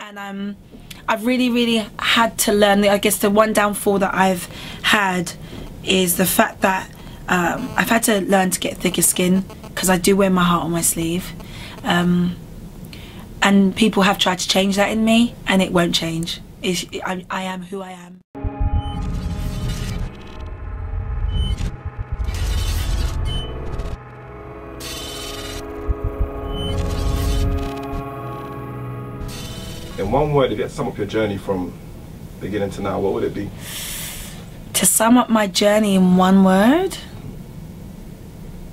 And I've really had to learn. I guess the one downfall that I've had is the fact that I've had to learn to get thicker skin, because I do wear my heart on my sleeve, and people have tried to change that in me, and it won't change. I am who I am. In one word, if you had to sum up your journey from beginning to now, what would it be? To sum up my journey in one word?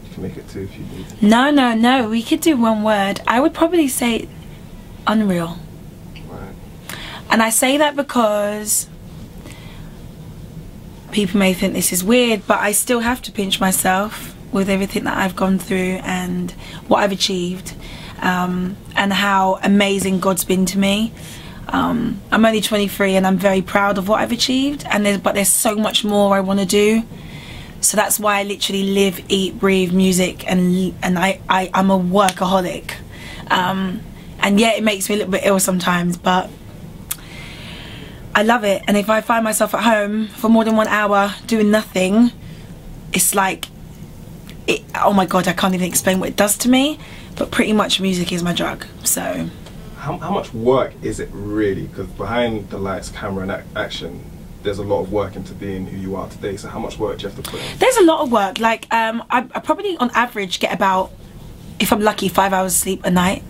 You can make it two if you need. No, we could do one word. I would probably say unreal. Right. And I say that because people may think this is weird, but I still have to pinch myself with everything that I've gone through and what I've achieved. And how amazing God's been to me. I'm only 23 and I'm very proud of what I've achieved, but there's so much more I want to do. So that's why I literally live, eat, breathe music, and I'm a workaholic. And yeah, it makes me a little bit ill sometimes, but I love it. And if I find myself at home for more than 1 hour doing nothing, it's like, oh my God, I can't even explain what it does to me. But pretty much music is my drug. So how much work is it really? Because behind the lights, camera and action, there's a lot of work into being who you are today. So how much work do you have to put in? There's a lot of work. Like I probably on average get about, if I'm lucky, 5 hours sleep a night.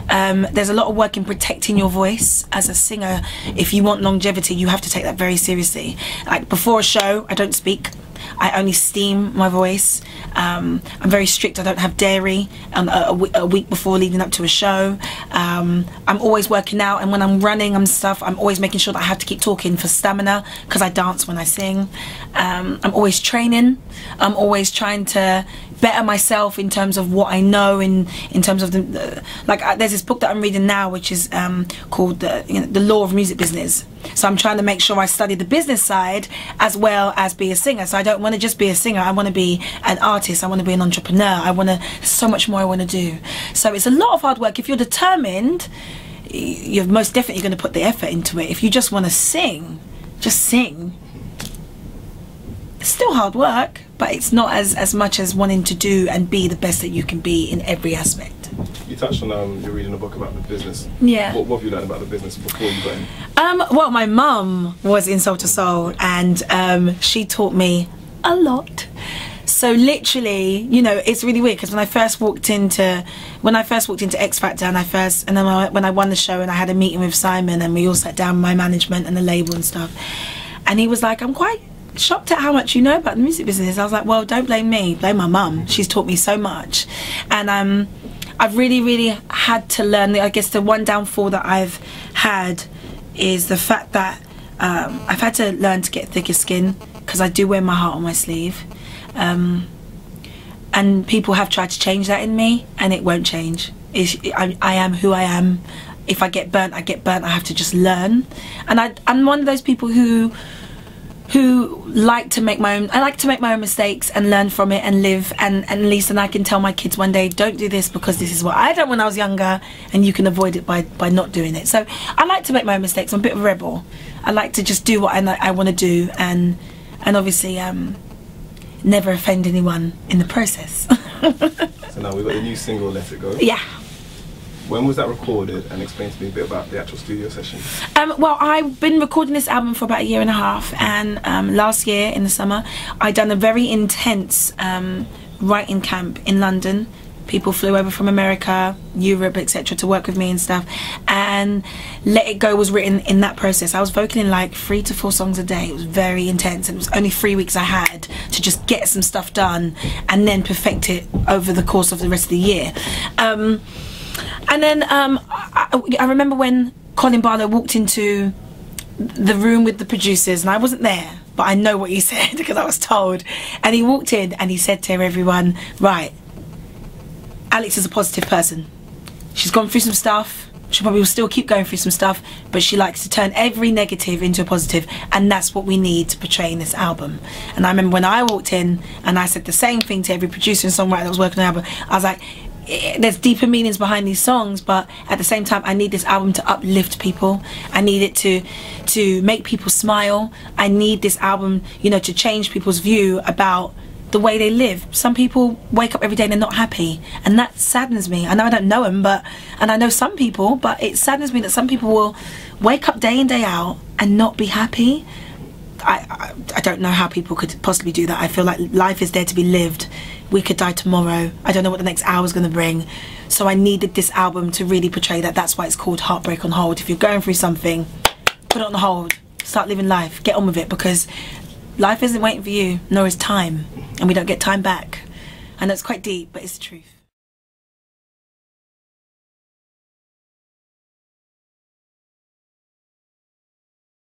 There's a lot of work in protecting your voice as a singer. If you want longevity, you have to take that very seriously. Like before a show, I don't speak. I only steam my voice. I'm very strict. I don't have dairy a week before leading up to a show. I'm always working out, and when I'm running and stuff, I'm always making sure that I have to keep talking for stamina, because I dance when I sing. I'm always training. I'm always trying to better myself in terms of what I know, in terms of there's this book that I'm reading now, which is called the Law of Music Business. So I'm trying to make sure I study the business side as well as be a singer. So I don't want to just be a singer. I want to be an artist. I want to be an entrepreneur. There's so much more I want to do. So it's a lot of hard work. If you're determined, you're most definitely going to put the effort into it. If you just want to sing, just sing. It's still hard work, but it's not as much as wanting to do and be the best that you can be in every aspect. You touched on you're reading a book about the business. Yeah. What have you learned about the business before you got in? Well, my mum was in Soul to Soul, and she taught me a lot. So literally, you know, it's really weird, because when I first walked into X Factor, and then when I won the show, and I had a meeting with Simon, and we all sat down with my management and the label and stuff, and he was like, "I'm quite shocked at how much you know about the music business." I was like, well, don't blame me, blame my mum. She's taught me so much. And I've really had to learn. I guess the one downfall that I've had is the fact that I've had to learn to get thicker skin, because I do wear my heart on my sleeve. And people have tried to change that in me, and it won't change. I am who I am. If I get burnt, I get burnt. I have to just learn. And I'm one of those people who like to make my own mistakes and learn from it and live, and at least then I can tell my kids one day, don't do this because this is what I done when I was younger, and you can avoid it by not doing it. So I like to make my own mistakes. I'm a bit of a rebel. I like to just do what I want to do, and obviously never offend anyone in the process. So now we've got a new single, Let It Go. Yeah. When was that recorded, and explain to me a bit about the actual studio session? Well, I've been recording this album for about 1.5 years, and last year in the summer I done a very intense writing camp in London. People flew over from America, Europe, etc. to work with me and stuff, and Let It Go was written in that process. I was vocaling like 3 to 4 songs a day. It was very intense, and it was only 3 weeks I had to just get some stuff done and then perfect it over the course of the rest of the year. And then I remember when Colin Barlow walked into the room with the producers, and I wasn't there, but I know what he said because I was told. And he walked in and he said to everyone, right, Alex is a positive person. She's gone through some stuff. She probably will still keep going through some stuff, but she likes to turn every negative into a positive, and that's what we need to portray in this album. And I remember when I walked in and I said the same thing to every producer and songwriter that was working on the album, I was like, there's deeper meanings behind these songs, but at the same time I need this album to uplift people. I need it to make people smile. I need this album, you know, to change people's view about the way they live. Some people wake up every day and they're not happy, and that saddens me. I know I don't know them, and I know some people, but it saddens me that some people will wake up day in, day out and not be happy. I don't know how people could possibly do that. I feel like life is there to be lived. We could die tomorrow. I don't know what the next hour is going to bring. So I needed this album to really portray that. That's why it's called Heartbreak on Hold. If you're going through something, put it on hold. Start living life. Get on with it, because life isn't waiting for you, nor is time. And we don't get time back. I know it's quite deep, but it's the truth.